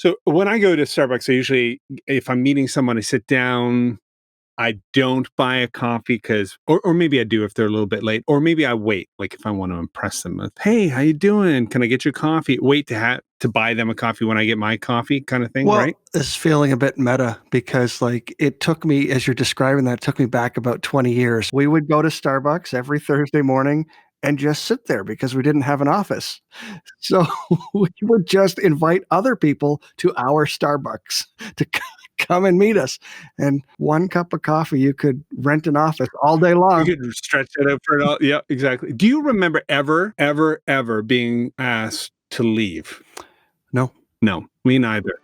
So when I go to Starbucks, I usually, if I'm meeting someone, I sit down. I don't buy a coffee because, or maybe I do if they're a little bit late, or maybe I wait. Like if I want to impress them with, "Hey, how you doing? Can I get your coffee?" Wait to buy them a coffee when I get my coffee, kind of thing, Well, right? it's feeling a bit meta because, like, it took me, as you're describing that, it took me back about 20 years. We would go to Starbucks every Thursday morning and just sit there because we didn't have an office. So we would just invite other people to our Starbucks to come and meet us. And one cup of coffee, you could rent an office all day You long. could stretch it out for it all. Yeah, exactly. Do you remember ever being asked to leave? No. No, me neither.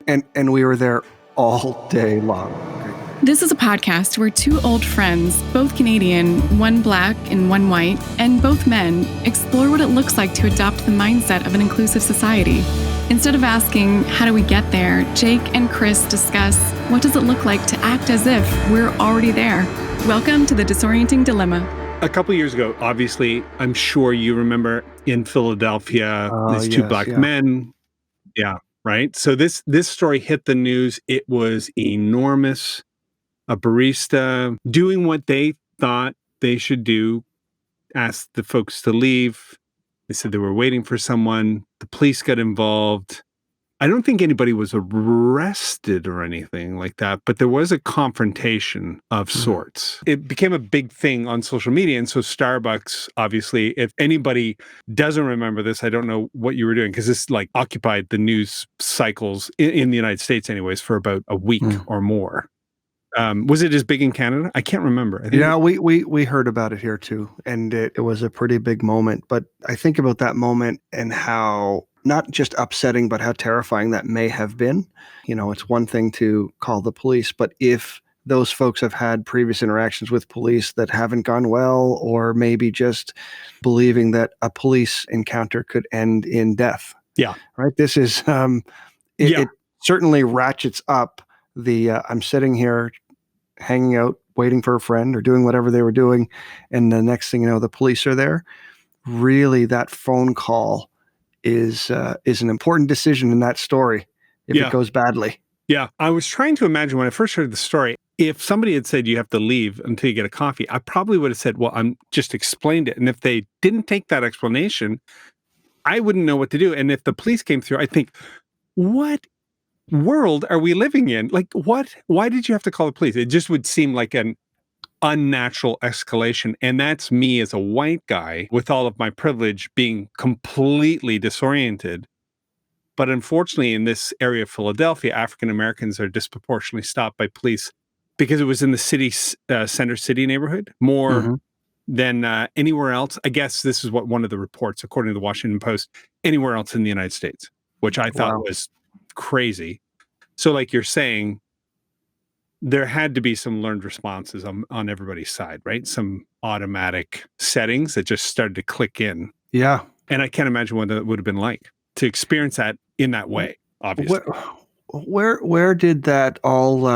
And we were there all day long. This is a podcast where two old friends, both Canadian, one black and one white, and both men, explore what it looks like to adopt the mindset of an inclusive society. Instead of asking, how do we get there, Jake and Chris discuss, what does it look like to act as if we're already there? Welcome to The Disorienting Dilemma. A couple years ago, obviously, I'm sure you remember in Philadelphia, these two black men. Yeah, right. So this story hit the news. It was enormous. A barista doing what they thought they should do, asked the folks to leave. They said they were waiting for someone. The police got involved. I don't think anybody was arrested or anything like that, but there was a confrontation of sorts. It became a big thing on social media. And so Starbucks, obviously, if anybody doesn't remember this, I don't know what you were doing, because this like occupied the news cycles in the United States anyways for about a week or more. Was it as big in Canada? I can't remember. I think we heard about it here too, and it was a pretty big moment. But I think about that moment and how not just upsetting, but how terrifying that may have been. You know, it's one thing to call the police, but if those folks have had previous interactions with police that haven't gone well, or maybe just believing that a police encounter could end in death. Yeah. Right. This is, it certainly ratchets up the, I'm sitting here hanging out, waiting for a friend or doing whatever they were doing. And the next thing you know, the police are there. Really, that phone call is an important decision in that story if it goes badly. Yeah. I was trying to imagine when I first heard the story, if somebody had said you have to leave until you get a coffee, I probably would have said, well, I'm just explained it. And if they didn't take that explanation, I wouldn't know what to do. And if the police came through, I think, what world are we living in? Like, what? Why did you have to call the police? It just would seem like an unnatural escalation. And that's me as a white guy with all of my privilege being completely disoriented. But unfortunately, in this area of Philadelphia, African Americans are disproportionately stopped by police because it was in the city center city neighborhood more than anywhere else. I guess this is what one of the reports, according to the Washington Post, anywhere else in the United States, which I thought was crazy. So like you're saying, there had to be some learned responses on everybody's side, right? Some automatic settings that just started to click in. Yeah. And I can't imagine what that would have been like to experience that in that way, obviously. Where did that all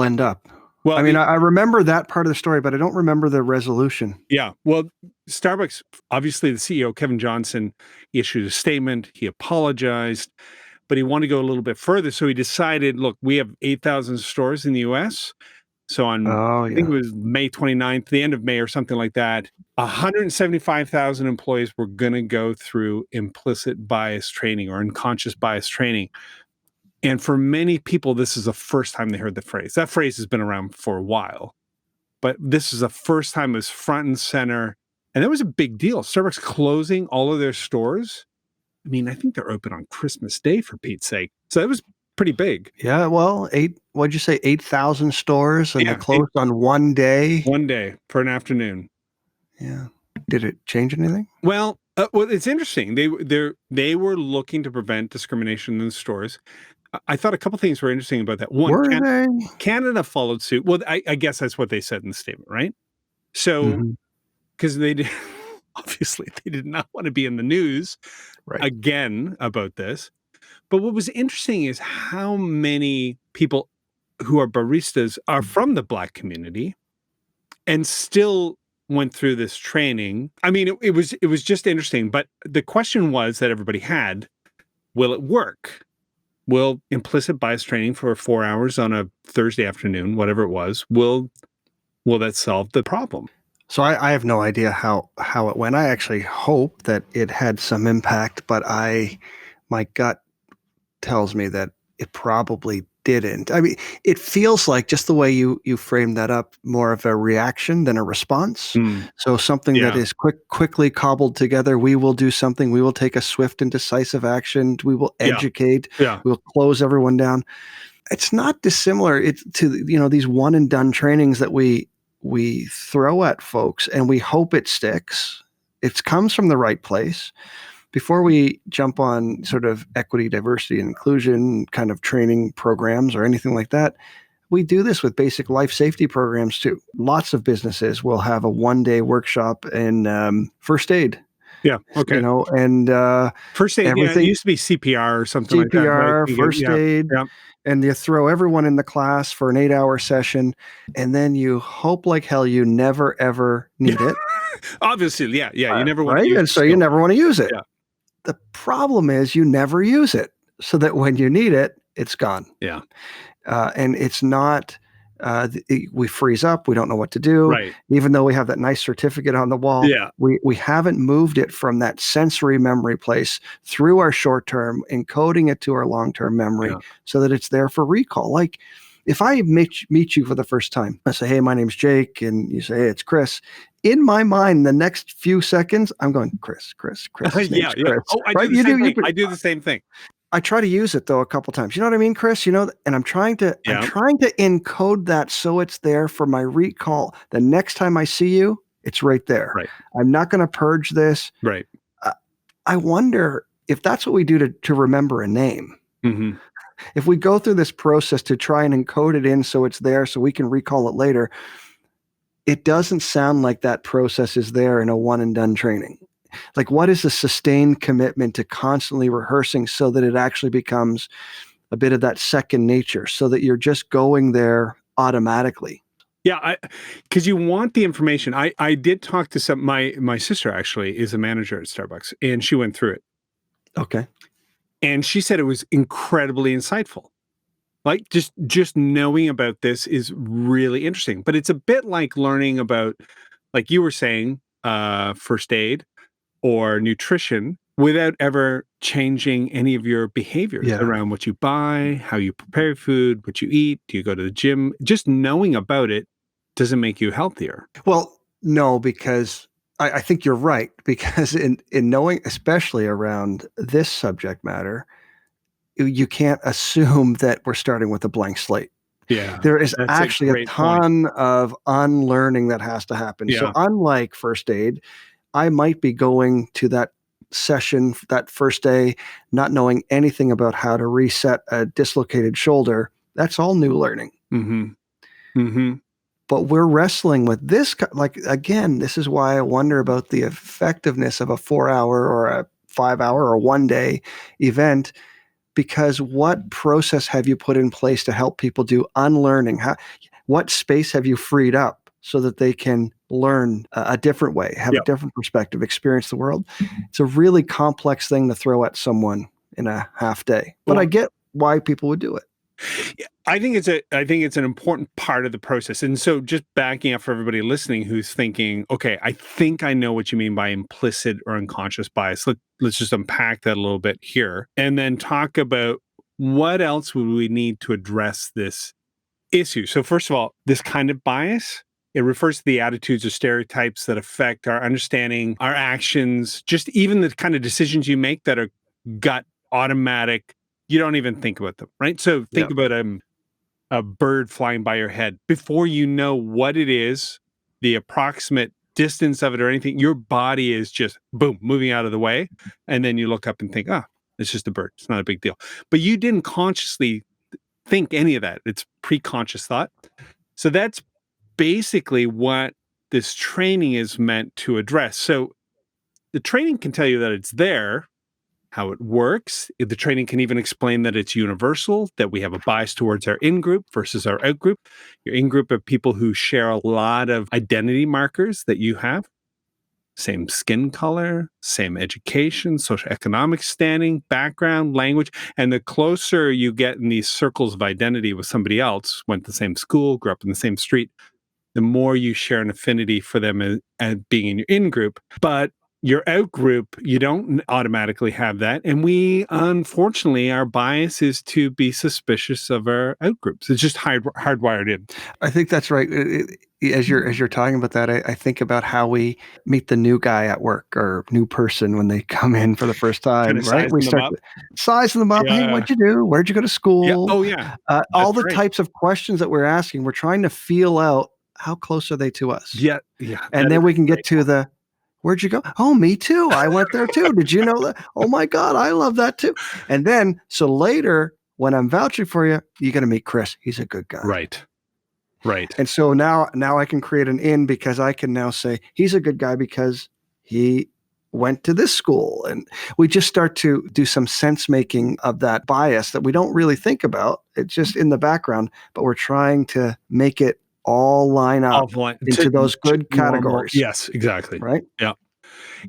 end up? Well, I mean, I remember that part of the story, but I don't remember the resolution. Yeah. Well, Starbucks, obviously the CEO, Kevin Johnson, issued a statement. He apologized, but he wanted to go a little bit further. So he decided, look, we have 8,000 stores in the US. So on, I think it was May 29th, the end of May or something like that, 175,000 employees were going to go through implicit bias training or unconscious bias training. And for many people, this is the first time they heard the phrase. That phrase has been around for a while, but this is the first time it was front and center. And that was a big deal. Starbucks closing all of their stores. I mean, I think they're open on Christmas Day, for Pete's sake. So that was pretty big. Yeah, well, what'd you say, 8,000 stores, and they closed on one day? One day for an afternoon. Yeah. Did it change anything? Well, it's interesting. They were looking to prevent discrimination in the stores. I thought a couple things were interesting about that. One, Canada followed suit. Well, I guess that's what they said in the statement, right? So, because they did, obviously they did not want to be in the news again about this. But what was interesting is how many people who are baristas are from the Black community and still went through this training. I mean, it was just interesting. But the question was that everybody had, will it work? will implicit bias training for 4 hours on a Thursday afternoon, whatever it was, will that solve the problem? So I have no idea how it went. I actually hope that it had some impact, but my gut tells me that it probably didn't. I mean, it feels like, just the way you framed that up, more of a reaction than a response. So something that Yeah. is quickly cobbled together. We will do something. We will take a swift and decisive action. We will educate. Yeah. We'll close everyone down. It's not dissimilar to these one and done trainings that we throw at folks, and we hope it sticks. It comes from the right place. Before we jump on sort of equity, diversity, and inclusion kind of training programs or anything like that, we do this with basic life safety programs too. Lots of businesses will have a one-day workshop in first aid. Yeah. Okay. And first aid, it everything, used to be CPR or something like that. CPR, Right? first aid, Yeah. and you throw everyone in the class for an 8-hour session, and then you hope like hell you never ever need it. Obviously, yeah. You never want right? to use And the so you skill. never want to use it. Yeah. The problem is you never use it, so that when you need it, it's gone. Yeah. And it's not, we freeze up. We don't know what to do. Right. Even though we have that nice certificate on the wall, Yeah. we haven't moved it from that sensory memory place through our short term, encoding it to our long term memory, so that it's there for recall. Like, if I meet you for the first time, I say, "Hey, my name's Jake," and you say, "Hey, it's Chris." In my mind, the next few seconds, I'm going, Chris. His name's Chris. Oh, I Right? do the same thing. I do the same thing. I try to use it though a couple times. You know what I mean, Chris? And I'm trying to encode that so it's there for my recall. The next time I see you, it's right there. Right. I'm not going to purge this. Right. I wonder if that's what we do to remember a name. Mm-hmm. If we go through this process to try and encode it in so it's there so we can recall it later, it doesn't sound like that process is there in a one and done training. Like, what is a sustained commitment to constantly rehearsing so that it actually becomes a bit of that second nature, so that you're just going there automatically? Yeah, because you want the information. I did talk to my sister actually is a manager at Starbucks, and she went through it. Okay. And she said it was incredibly insightful. Like, just knowing about this is really interesting. But it's a bit like learning about, like you were saying, first aid or nutrition without ever changing any of your behaviors around what you buy, how you prepare food, what you eat, do you go to the gym? Just knowing about it doesn't make you healthier. Well, no, because I think you're right. Because in knowing, especially around this subject matter, you can't assume that we're starting with a blank slate. Yeah. There is that's actually a great ton of unlearning that has to happen. Yeah. So unlike first aid, I might be going to that session that first day not knowing anything about how to reset a dislocated shoulder. That's all new learning. Mm-hmm. Mm-hmm. But we're wrestling with this. Like, again, this is why I wonder about the effectiveness of a 4-hour or a 5-hour or one-day event. Because what process have you put in place to help people do unlearning? What space have you freed up so that they can learn a different way, have a different perspective, experience the world? It's a really complex thing to throw at someone in a half day. But I get why people would do it. I think it's an important part of the process. And so, just backing up for everybody listening who's thinking, okay, I think I know what you mean by implicit or unconscious bias. Let's just unpack that a little bit here, and then talk about what else would we need to address this issue. So first of all, this kind of bias, it refers to the attitudes or stereotypes that affect our understanding, our actions, just even the kind of decisions you make that are gut automatic. You don't even think about them, right? So think about a bird flying by your head. Before you know what it is, the approximate distance of it or anything, your body is just, boom, moving out of the way. And then you look up and think, it's just a bird. It's not a big deal. But you didn't consciously think any of that. It's pre-conscious thought. So that's basically what this training is meant to address. So the training can tell you that it's there, how it works. The training can even explain that it's universal, that we have a bias towards our in-group versus our out-group. Your in-group are people who share a lot of identity markers that you have. same skin color, same education, socioeconomic standing, background, language. And the closer you get in these circles of identity with somebody else, went to the same school, grew up in the same street, the more you share an affinity for them as being in your in group. But your out group, you don't automatically have that. And we, unfortunately, our bias is to be suspicious of our out groups. It's just hardwired in. I think that's right. As you're talking about that, I think about how we meet the new guy at work or new person when they come in for the first time, Kinda right? We sizing them start up. sizing them up. Hey, Yeah. what'd you do? Where'd you go to Yeah. school? Oh, yeah. All That's the right. types of questions that we're asking, we're trying to feel out how close are they to us. Yeah. Yeah. And That then is we can great get to the, where'd you go? Oh, me too. I went there too. Did you know that? Oh my God, I love that too. And then, so later, when I'm vouching for you, you got to meet Chris. He's a good guy. Right. Right. And so now I can create an in because I can now say he's a good guy because he went to this school. And we just start to do some sense making of that bias that we don't really think about. It's just in the background, but we're trying to make it all line up Offline into those good normal. categories. Yes, exactly. Right? Yeah.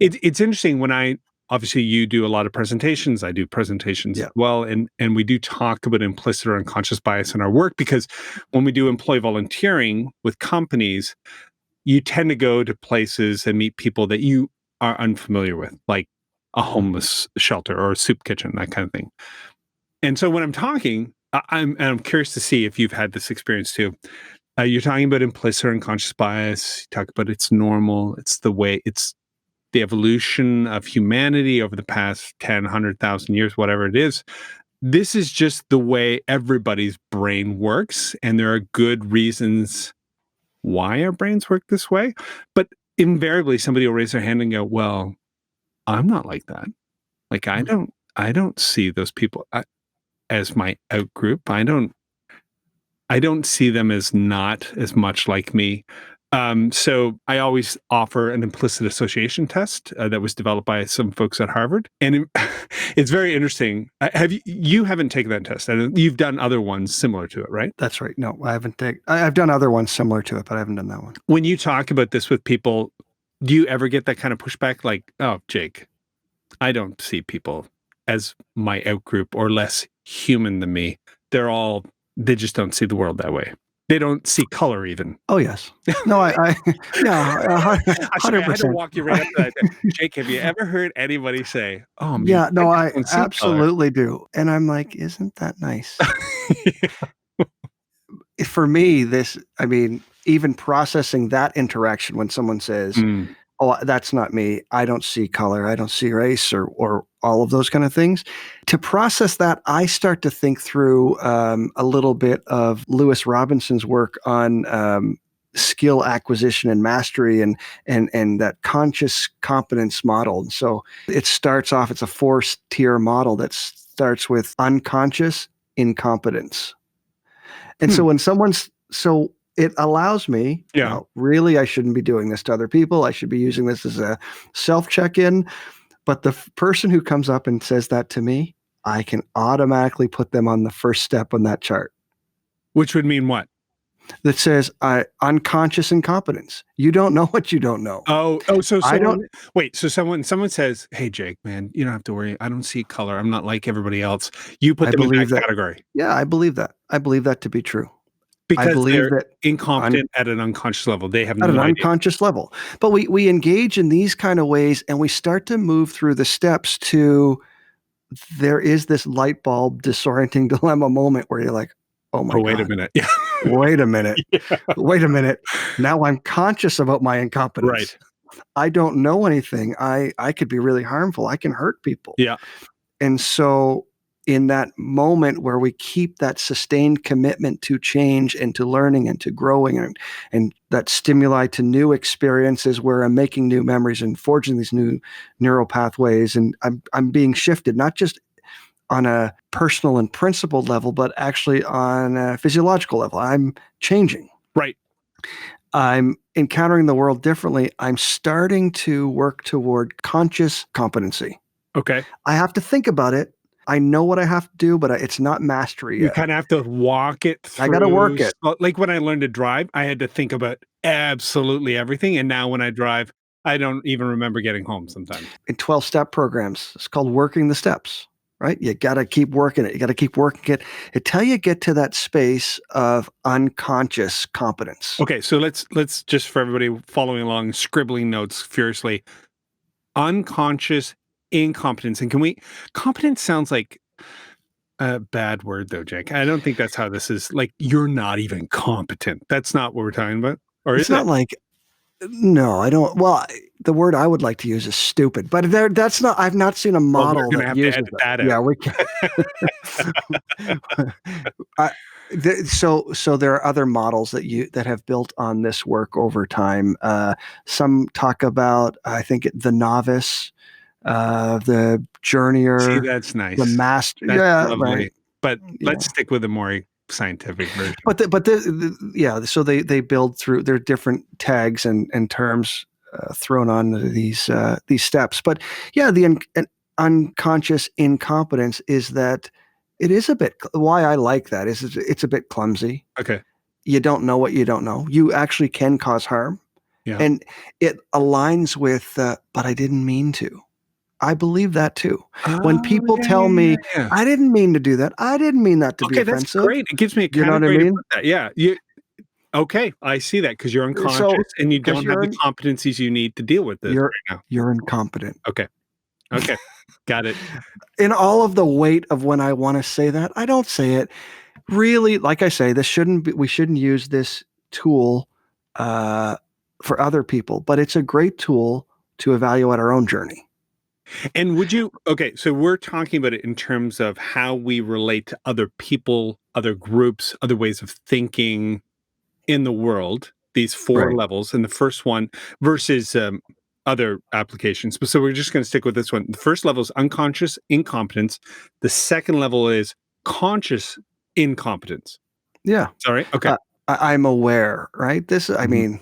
It's interesting when obviously you do a lot of presentations. I do presentations Yeah. as well. And we do talk about implicit or unconscious bias in our work because when we do employee volunteering with companies, you tend to go to places and meet people that you are unfamiliar with, like a homeless shelter or a soup kitchen, that kind of thing. And so when I'm talking, I'm curious to see if you've had this experience too. You're talking about implicit or unconscious bias. You talk about it's normal. It's the evolution of humanity over the past 10, 100,000 years, whatever it is. This is just the way everybody's brain works. And there are good reasons why our brains work this way. But invariably, somebody will raise their hand and go, well, I'm not like that. Like, I don't see those people as my out group. I don't see them as not as much like me. So I always offer an implicit association test that was developed by some folks at Harvard, and it's very interesting. You haven't taken that test, and you've done other ones similar to it, right? That's right. No, I haven't taken. I've done other ones similar to it, but I haven't done that one. When you talk about this with people, do you ever get that kind of pushback? Like, oh, Jake, I don't see people as my out group or less human than me. They just don't see the world that way. They don't see color even. Oh yes. No, yeah, I 100%. had to walk you right up to that. Jake, have you ever heard anybody say, "Oh, man, Yeah, no, I don't see color." absolutely do. And I'm like, isn't that nice? For me, even processing that interaction when someone says, Mm, oh, that's not me. I don't see color. I don't see race or all of those kind of things. To process that, I start to think through a little bit of Lewis Robinson's work on skill acquisition and mastery and that conscious competence model. And so it starts off, it's a 4-tier model that starts with unconscious incompetence. And so when it allows me, Yeah. well, really, I shouldn't be doing this to other people. I should be using this as a self-check-in. But the person who comes up and says that to me, I can automatically put them on the first step on that chart which would mean what? that says unconscious incompetence. You don't know what you don't know. So I don't. wait, so someone says, "Hey, Jake, man, you don't have to worry. I don't see color. I'm not like everybody else." You put I them in believe that that. category Yeah, I believe that. I believe that to be true. I because believe they're that incompetent at an unconscious level. They have at an no idea. unconscious level. But we engage in these kind of ways and we start to move through the steps to there is this light bulb disorienting dilemma moment where you're like, oh my Oh, wait a God, minute. Yeah. wait a minute. Yeah. Wait a minute. Now I'm conscious about my incompetence. Right. I don't know anything. I could be really harmful. I can hurt people. Yeah. And so in that moment where we keep that sustained commitment to change and to learning and to growing and that stimuli to new experiences where I'm making new memories and forging these new neural pathways and I'm being shifted, not just on a personal and principled level, but actually on a physiological level. I'm changing. Right. I'm encountering the world differently. I'm starting to work toward conscious competency. Okay. I have to think about it. I know what I have to do, but it's not mastery You yet. kind of have to walk it through. I got to work it. Like when I learned to drive, I had to think about absolutely everything. And now when I drive, I don't even remember getting home sometimes. In 12-step programs, it's called working the steps, right? You got to keep working it. You got to keep working it until you get to that space of unconscious competence. Okay, so let's just, for everybody following along, scribbling notes furiously. Unconscious incompetence. And competence sounds like a bad word though, Jake. I don't think that's how this is. Like, you're not even competent. That's not what we're talking about. Or It's is it? not like, no, I don't. Well, the word I would like to use is stupid, but that's not, I've not seen a Well, model we're gonna that have to uses edit that out. Yeah, we can. So there are other models that have built on this work over time. Some talk about, I think, the novice, the See, journeyer, that's nice. the master. That's Yeah, lovely. right. But Yeah. let's stick with a more scientific version. Yeah. So they build through. There are different tags and terms thrown on these steps. But yeah, an unconscious incompetence is that it is a bit. Why I like that is it's a bit clumsy. Okay. You don't know what you don't know. You actually can cause harm. Yeah. And it aligns with, but I didn't mean to. I believe that too. When people tell me, yeah. I didn't mean to do that. I didn't mean that to be offensive. That's great. It gives me a You know what I category to mean? put that. Yeah. Okay, I see that, because you're unconscious and you don't have the competencies you need to deal with this right now. You're incompetent. Okay. Got it. In all of the weight of when I want to say that, I don't say it. Really, like I say, we shouldn't use this tool for other people, but it's a great tool to evaluate our own journey. And so we're talking about it in terms of how we relate to other people, other groups, other ways of thinking in the world, these four Right. levels. And the first one versus other applications. So we're just going to stick with this one. The first level is unconscious incompetence. The second level is conscious incompetence. Yeah. Sorry. Okay. I'm aware, right? I Mhm. mean,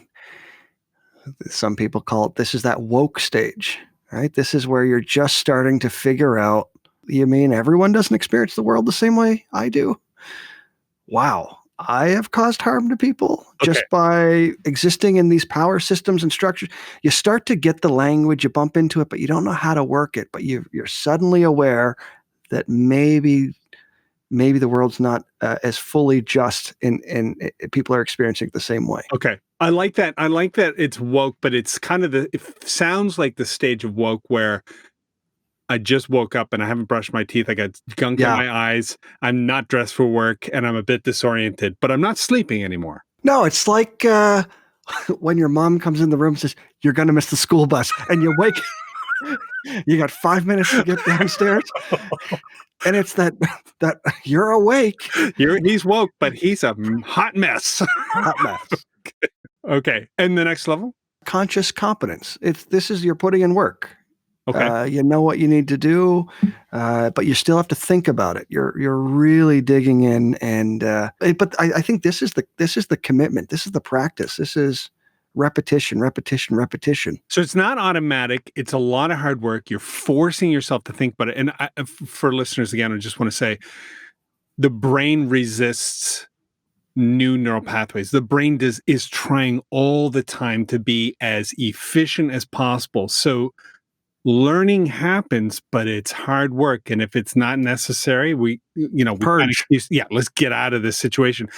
some people call it, this is that woke stage, right? This is where you're just starting to figure out, you mean everyone doesn't experience the world the same way I do? Wow. I have caused harm to people just by existing in these power systems and structures. You start to get the language, you bump into it, but you don't know how to work it. But you're suddenly aware that maybe the world's not as fully just, and people are experiencing it the same way. Okay. I like that. I like that it's woke, but it's kind of it sounds like the stage of woke where I just woke up and I haven't brushed my teeth. I got gunk in my eyes. I'm not dressed for work and I'm a bit disoriented, but I'm not sleeping anymore. No, it's like when your mom comes in the room and says, you're going to miss the school bus, and you wake, you got 5 minutes to get downstairs. And it's that you're awake. He's woke, but he's a hot mess. Hot mess. Okay. And the next level? Conscious competence. You're putting in work. Okay. You know what you need to do, but you still have to think about it. You're really digging in, and but I think this is the commitment. This is the practice. This is repetition. So it's not automatic. It's a lot of hard work. You're forcing yourself to think about it. And for listeners, again, I just want to say the brain resists new neural pathways. The brain is trying all the time to be as efficient as possible. So learning happens, but it's hard work. And if it's not necessary, we purge. Let's get out of this situation.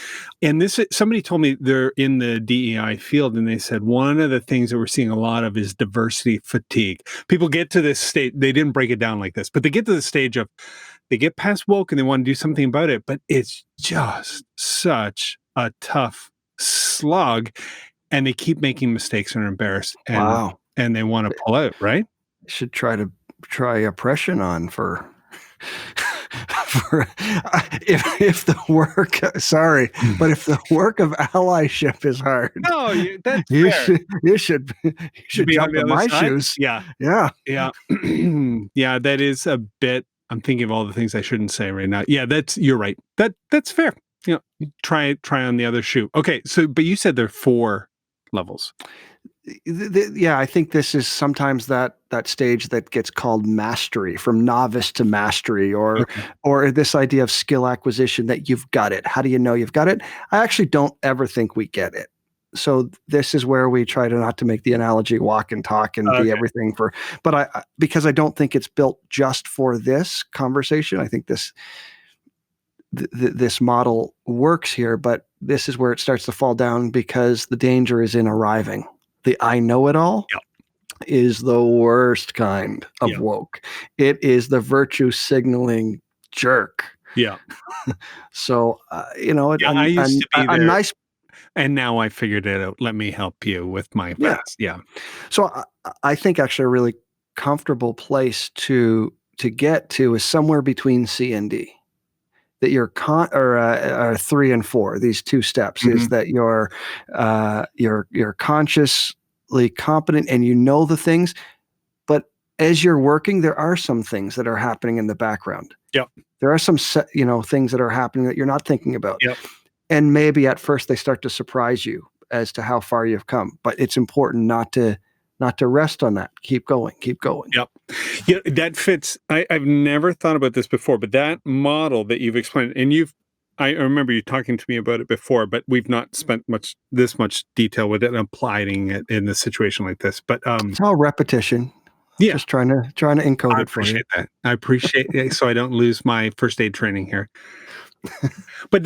And somebody told me they're in the DEI field, and they said one of the things that we're seeing a lot of is diversity fatigue. People get to this state, they didn't break it down like this, but they get to the stage of they get past woke and they want to do something about it, but it's just such a tough slog, and they keep making mistakes and are embarrassed. And they want to pull out, right? Should try oppression on for if the work, sorry, but if the work of allyship is hard, no, that's you fair. should jump in my shoes. Yeah. Yeah. Yeah, that is a bit. I'm thinking of all the things I shouldn't say right now. Yeah, you're right. That's fair. Try on the other shoe. Okay, so but you said there are 4 levels. Yeah, I think this is sometimes that stage that gets called mastery, from novice to mastery, or this idea of skill acquisition, that you've got it. How do you know you've got it? I actually don't ever think we get it. So this is where we try to not to make the analogy walk and talk and be Okay. everything for, but because I don't think it's built just for this conversation. I think this model works here, but this is where it starts to fall down because the danger is in arriving. The I know it all Yep. is the worst kind of Yep. woke. It is the virtue signaling jerk. Yeah. So, I used to be a there, nice, and now I figured it out. Let me help you with my yeah. fast. Yeah. So I think actually a really comfortable place to get to is somewhere between C and D. That you're or 3 and 4. These 2 steps is that you're consciously competent and you know the things, but as you're working, there are some things that are happening in the background. Yep. There are some things that are happening that you're not thinking about. Yep. And maybe at first they start to surprise you as to how far you've come. But it's important not to rest on that. Keep going. Keep going. Yep. Yeah, that fits. I've never thought about this before, but that model that you've explained, and I remember you talking to me about it before, but we've not spent this much detail with it and applying it in a situation like this. But It's all repetition. yeah, Just trying to encode I it for you. appreciate that. I appreciate it, so I don't lose my first aid training here. But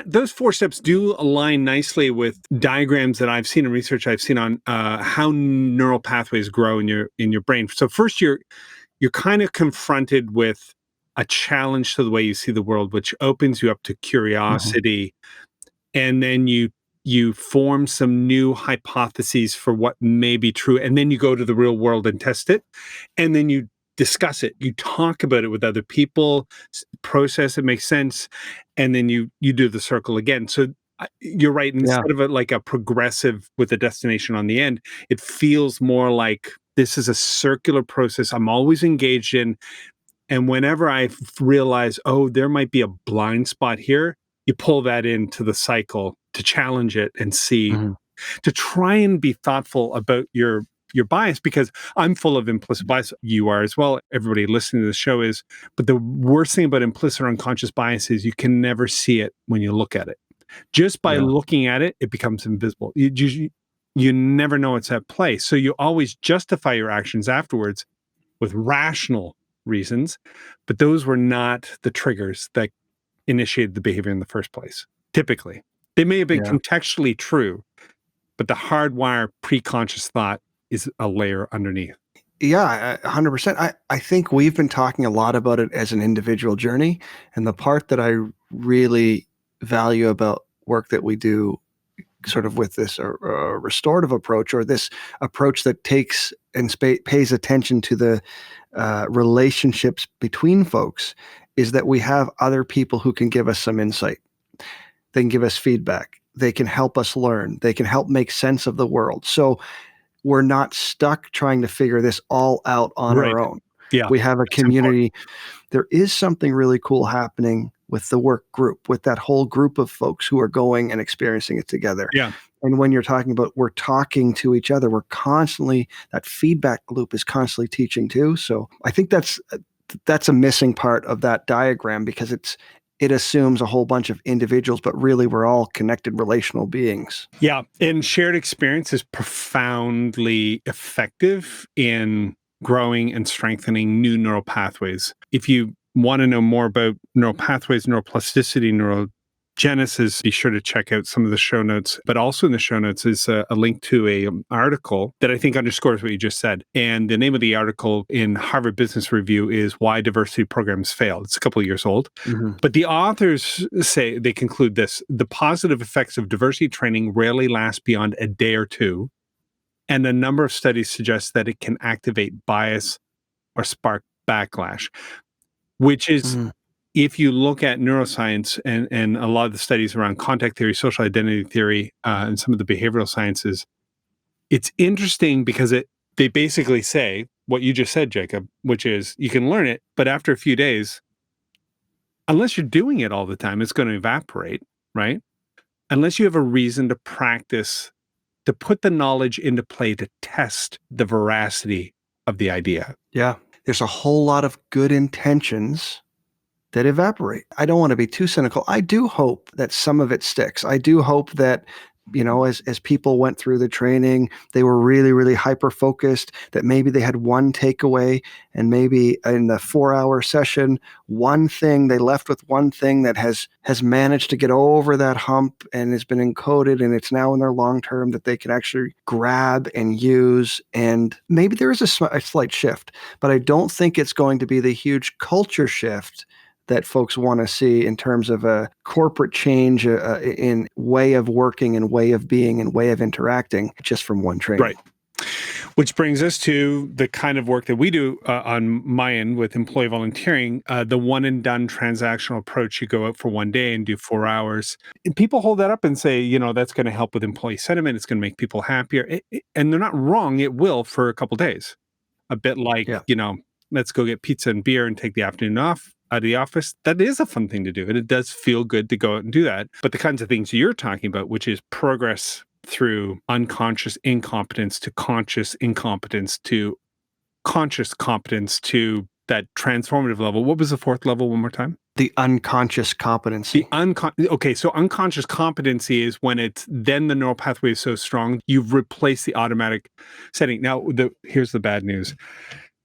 those 4 steps do align nicely with diagrams that I've seen in research I've seen on how neural pathways grow in your brain. So first, you're kind of confronted with a challenge to the way you see the world, which opens you up to curiosity, and then you form some new hypotheses for what may be true, and then you go to the real world and test it, and then you discuss it, you talk about it with other people, process it, makes sense, and then you do the circle again. So you're right, instead of like a progressive with a destination on the end, it feels more like this is a circular process I'm always engaged in. And whenever I realize, oh, there might be a blind spot here, you pull that into the cycle to challenge it and see, to try and be thoughtful about your bias, because I'm full of implicit bias. You are as well. Everybody listening to the show is. But the worst thing about implicit or unconscious bias is you can never see it when you look at it. Just by looking at it, it becomes invisible. You never know it's at play. So you always justify your actions afterwards with rational reasons, but those were not the triggers that initiated the behavior in the first place. Typically, they may have been contextually true, but the hardwire pre-conscious thought is a layer underneath. Yeah, 100%. I think we've been talking a lot about it as an individual journey, and the part that I really value about work that we do sort of with this restorative approach, or this approach that takes and pays attention to the relationships between folks, is that we have other people who can give us some insight. They can give us feedback. They can help us learn. They can help make sense of the world. So we're not stuck trying to figure this all out on our own. Yeah, we have a community. There is something really cool happening with the work group, with that whole group of folks who are going and experiencing it together. Yeah. And when you're talking about, we're talking to each other, we're constantly, that feedback loop is constantly teaching too. So I think that's a missing part of that diagram, because it assumes a whole bunch of individuals, but really we're all connected relational beings. Yeah. And shared experience is profoundly effective in growing and strengthening new neural pathways. If you want to know more about neural pathways, neuroplasticity, neurogenesis, be sure to check out some of the show notes. But also in the show notes is a link to an article that I think underscores what you just said. And the name of the article in Harvard Business Review is Why Diversity Programs Fail. It's a couple of years old. But the authors say, they conclude this: the positive effects of diversity training rarely last beyond a day or two. And a number of studies suggest that it can activate bias or spark backlash, which is, if you look at neuroscience and a lot of the studies around contact theory, social identity theory, and some of the behavioral sciences, it's interesting because they basically say what you just said, Jacob, which is you can learn it, but after a few days, unless you're doing it all the time, it's going to evaporate, right? Unless you have a reason to practice, to put the knowledge into play, to test the veracity of the idea. Yeah. There's a whole lot of good intentions that evaporate. I don't want to be too cynical. I do hope that some of it sticks. I do hope that As people went through the training, they were really, really hyper focused, that maybe they had one takeaway, and maybe in the 4-hour session, they left with one thing that has managed to get over that hump and has been encoded, and it's now in their long term that they can actually grab and use. And maybe there is a slight shift, but I don't think it's going to be the huge culture shift that folks want to see in terms of a corporate change in way of working and way of being and way of interacting just from one training. Right. Which brings us to the kind of work that we do on my end with employee volunteering, the one and done transactional approach. You go out for one day and do 4 hours. And people hold that up and say, that's going to help with employee sentiment. It's going to make people happier. And they're not wrong. It will for a couple days. A bit like, let's go get pizza and beer and take the afternoon off out of the office. That is a fun thing to do. And it does feel good to go out and do that. But the kinds of things you're talking about, which is progress through unconscious incompetence to conscious incompetence to conscious competence to that transformative level. What was the fourth level one more time? The unconscious competency. So unconscious competency is when it's then the neural pathway is so strong, you've replaced the automatic setting. Now, here's the bad news.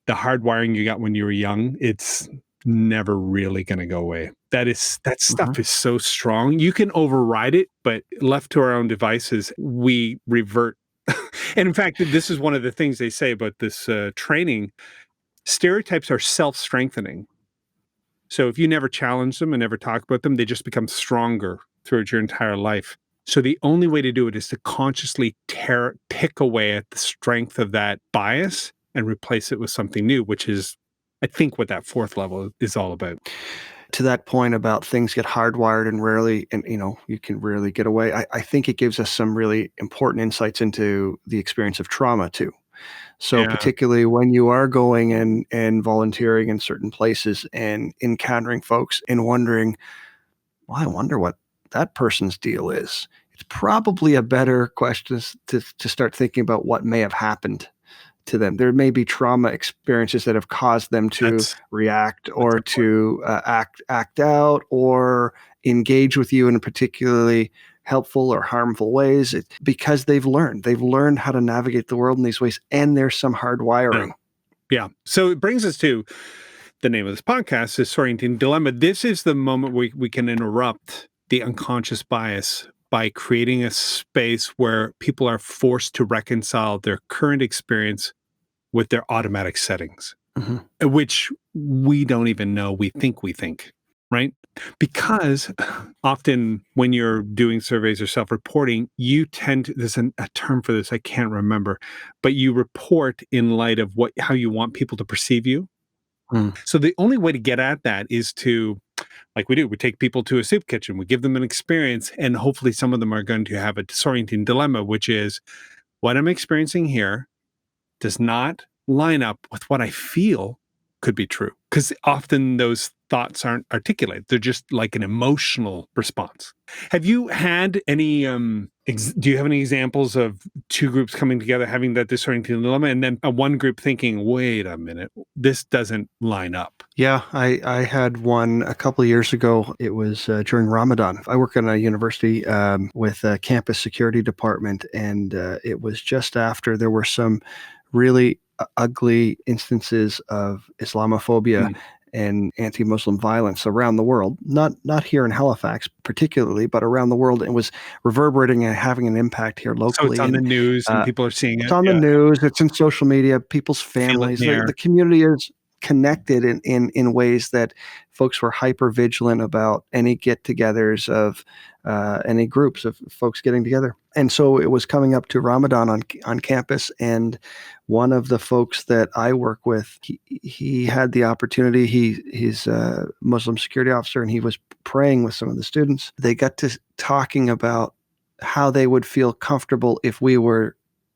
The hardwiring you got when you were young, it's never really going to go away. That stuff is so strong. You can override it, but left to our own devices, we revert. And in fact, this is one of the things they say about this training. Stereotypes are self-strengthening. So if you never challenge them and never talk about them, they just become stronger throughout your entire life. So the only way to do it is to consciously pick away at the strength of that bias and replace it with something new, which is, I think, what that fourth level is all about. To that point about things get hardwired and you can rarely get away. I think it gives us some really important insights into the experience of trauma too. So particularly when you are going and volunteering in certain places and encountering folks and wondering, well, I wonder what that person's deal is. It's probably a better question to start thinking about what may have happened to them. There may be trauma experiences that have caused them to react or to act out or engage with you in particularly helpful or harmful ways because they've learned how to navigate the world in these ways, and there's some hardwiring. Yeah. So it brings us to the name of this podcast, Disorienting Dilemma. This is the moment we can interrupt the unconscious bias by creating a space where people are forced to reconcile their current experience with their automatic settings, which we don't even know we think, right? Because often when you're doing surveys or self-reporting, you tend to, there's a term for this, I can't remember, but you report in light of how you want people to perceive you. So the only way to get at that is to, like we do, we take people to a soup kitchen, we give them an experience, and hopefully some of them are going to have a disorienting dilemma, which is what I'm experiencing here does not line up with what I feel could be true. Because often those thoughts aren't articulated. They're just like an emotional response. Have you had any, do you have any examples of two groups coming together, having that disorienting dilemma, and then one group thinking, wait a minute, this doesn't line up? Yeah, I had one a couple of years ago. It was during Ramadan. I work in a university with a campus security department, and it was just after there were some really ugly instances of Islamophobia and anti-Muslim violence around the world, not here in Halifax particularly, but around the world. It was reverberating and having an impact here locally. So it's on the news and people are seeing it. It's on the news. It's in social media. People's families. The community is connected in ways that folks were hyper vigilant about any get-togethers of any groups of folks getting together. And so it was coming up to Ramadan on campus, and one of the folks that I work with, he had the opportunity. He's a Muslim security officer, and he was praying with some of the students. They got to talking about how they would feel comfortable if we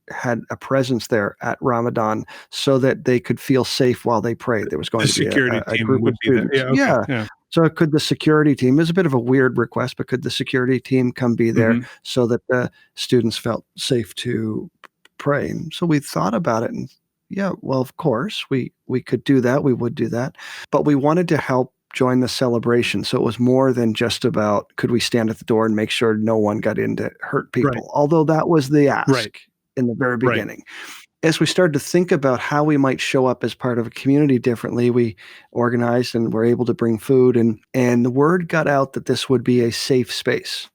had a presence there at Ramadan, so that they could feel safe while they prayed. There was going to be a group of students. Yeah. So could the security team, it was a bit of a weird request, but could the security team come be there so that the students felt safe to pray? And so we thought about it, and yeah, well, of course, we could do that. We would do that. But we wanted to help join the celebration. So it was more than just about could we stand at the door and make sure no one got in to hurt people, Right. although that was the ask Right. in the very Right. beginning. As we started to think about how we might show up as part of a community differently, we organized and were able to bring food, and the word got out that this would be a safe space.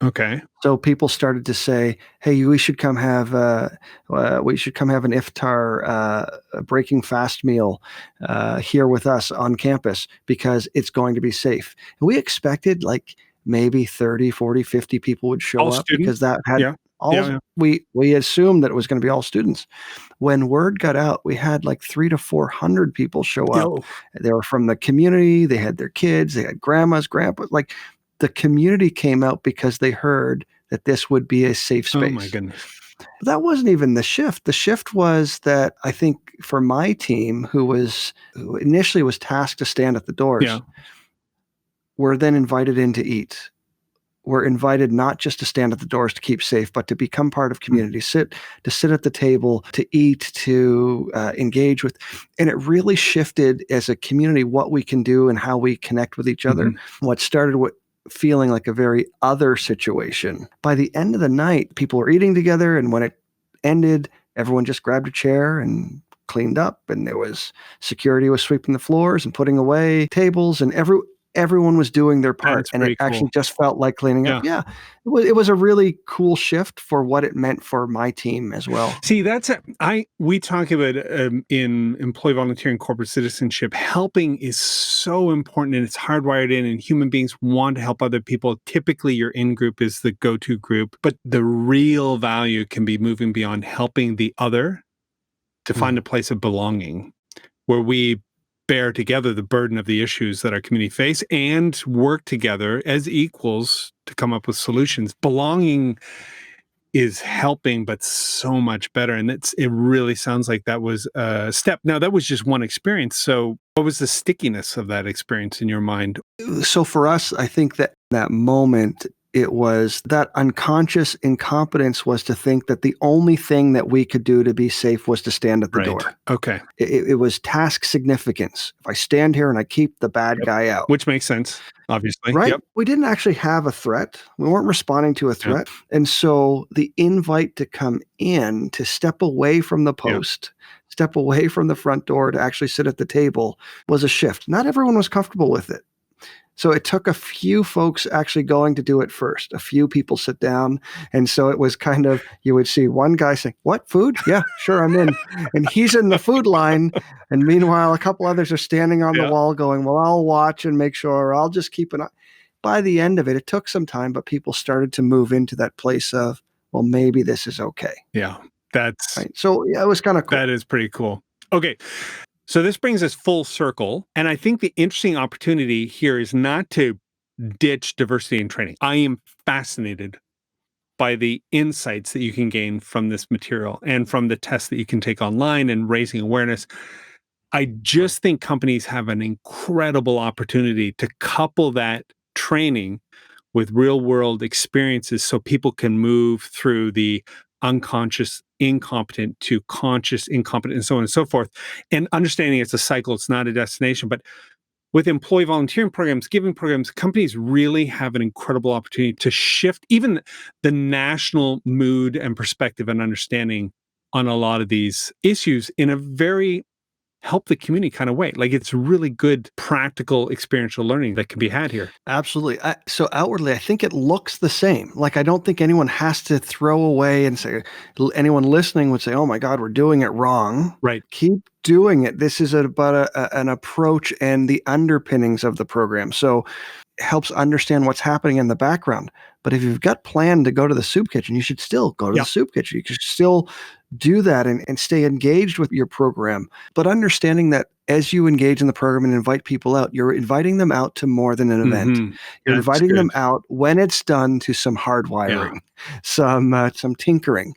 Okay. So people started to say, "Hey, we should come have an iftar, a breaking fast meal here with us on campus because it's going to be safe." And we expected like maybe 30, 40, 50 people would show All up students? because that had Yeah. Yeah. we assumed that it was going to be all students. When word got out, we had like 300 to 400 people show up. Yo. They were from the community. They had their kids. They had grandmas, grandpas. Like the community came out because they heard that this would be a safe space. Oh my goodness. But that wasn't even the shift. The shift was that I think for my team, who initially was tasked to stand at the doors, Yeah. were then invited in to eat. We're invited not just to stand at the doors to keep safe, but to become part of community, to sit at the table, to eat, to engage with. And it really shifted as a community what we can do and how we connect with each other. What started with feeling like a very other situation. By the end of the night, people were eating together. And when it ended, everyone just grabbed a chair and cleaned up. And there was security was sweeping the floors and putting away tables, and everyone was doing their part. That's And it pretty cool. actually just felt like cleaning up. Yeah. Yeah. It was a really cool shift for what it meant for my team as well. See, we talk about in employee volunteering, corporate citizenship, helping is so important and it's hardwired in, and human beings want to help other people. Typically your in-group is the go-to group, but the real value can be moving beyond helping the other to find a place of belonging where we bear together the burden of the issues that our community face and work together as equals to come up with solutions. Belonging is helping, but so much better. And it really sounds like that was a step. Now, that was just one experience. So what was the stickiness of that experience in your mind? So for us, I think that moment, it was that unconscious incompetence was to think that the only thing that we could do to be safe was to stand at the door. Okay. It was task significance. If I stand here and I keep the bad guy out. Which makes sense, obviously. Right? Yep. We didn't actually have a threat. We weren't responding to a threat. And so the invite to come in, to step away from the post, step away from the front door to actually sit at the table was a shift. Not everyone was comfortable with it. So it took a few folks actually going to do it first. A few people sit down. And so it was kind of, you would see one guy say, "What, food? Yeah, sure, I'm in." And he's in the food line. And meanwhile, a couple others are standing on the wall going, "Well, I'll watch and make sure, or I'll just keep an eye." By the end of it, it took some time, but people started to move into that place of, well, maybe this is okay. Yeah. That's right. So yeah, it was kind of cool. That is pretty cool. Okay. So this brings us full circle. And I think the interesting opportunity here is not to ditch diversity in training. I am fascinated by the insights that you can gain from this material and from the tests that you can take online and raising awareness. I just think companies have an incredible opportunity to couple that training with real world experiences so people can move through the unconscious incompetent to conscious incompetent and so on and so forth. And understanding it's a cycle, it's not a destination. But with employee volunteering programs, giving programs, companies really have an incredible opportunity to shift even the national mood and perspective and understanding on a lot of these issues in a very help the community kind of way. Like it's really good practical experiential learning that can be had here. Absolutely. So outwardly, I think it looks the same. Like I don't think anyone has to throw away and say, anyone listening would say, "Oh my God, we're doing it wrong." Right. Keep doing it. This is about an approach and the underpinnings of the program. So it helps understand what's happening in the background. But if you've got planned to go to the soup kitchen, you should still go to the soup kitchen. You should still do that and stay engaged with your program. But understanding that as you engage in the program and invite people out, you're inviting them out to more than an event. You're inviting them out when it's done to some hardwiring, some tinkering.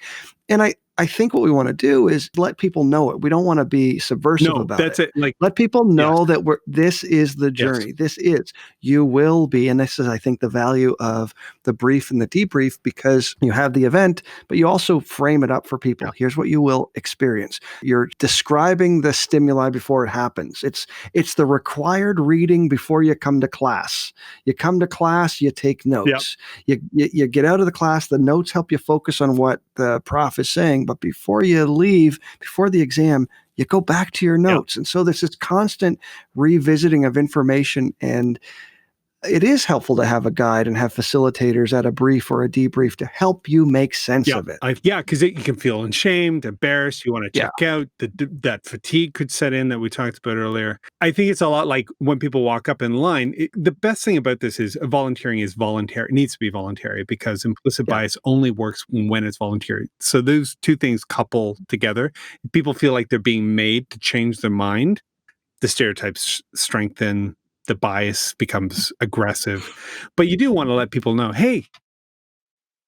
And I think what we want to do is let people know it. We don't want to be subversive No, about that's it. Like, let people know yes. that this is the journey. Yes. This is, you will be, and this is, I think, the value of the brief and the debrief, because you have the event, but you also frame it up for people. Yeah. Here's what you will experience. You're describing the stimuli before it happens. It's the required reading before you come to class. You come to class, you take notes. You get out of the class, the notes help you focus on what the prof is saying, but before you leave, before the exam, you go back to your notes. And so there's this constant revisiting of information, and it is helpful to have a guide and have facilitators at a brief or a debrief to help you make sense of it. Because you can feel ashamed, embarrassed. You want to check out. That fatigue could set in that we talked about earlier. I think it's a lot like when people walk up in line. The best thing about this is volunteering is voluntary. It needs to be voluntary, because implicit bias only works when it's voluntary. So those two things couple together. People feel like they're being made to change their mind. The stereotypes strengthen. The bias becomes aggressive. But you do want to let people know, hey,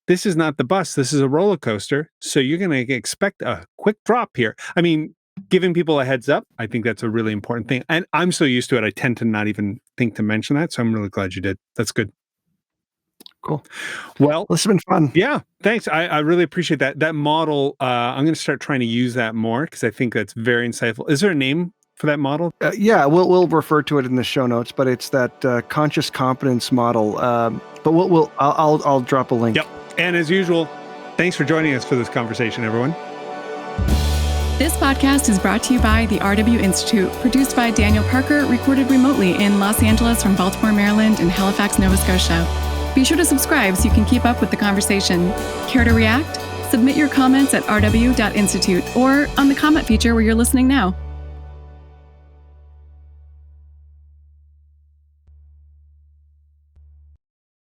this is not the bus. This is a roller coaster. So you're going to expect a quick drop here. I mean, giving people a heads up, I think that's a really important thing. And I'm so used to it, I tend to not even think to mention that. So I'm really glad you did. That's good. Cool. Well, this has been fun. Yeah, thanks. I really appreciate that. That model, I'm going to start trying to use that more, because I think that's very insightful. Is there a name for that model? We'll refer to it in the show notes, but it's that conscious competence model. But I'll drop a link. Yep. And as usual, thanks for joining us for this conversation, everyone. This podcast is brought to you by the RW Institute, produced by Daniel Parker, recorded remotely in Los Angeles from Baltimore, Maryland, and Halifax, Nova Scotia. Be sure to subscribe so you can keep up with the conversation. Care to react? Submit your comments at rw.institute or on the comment feature where you're listening now.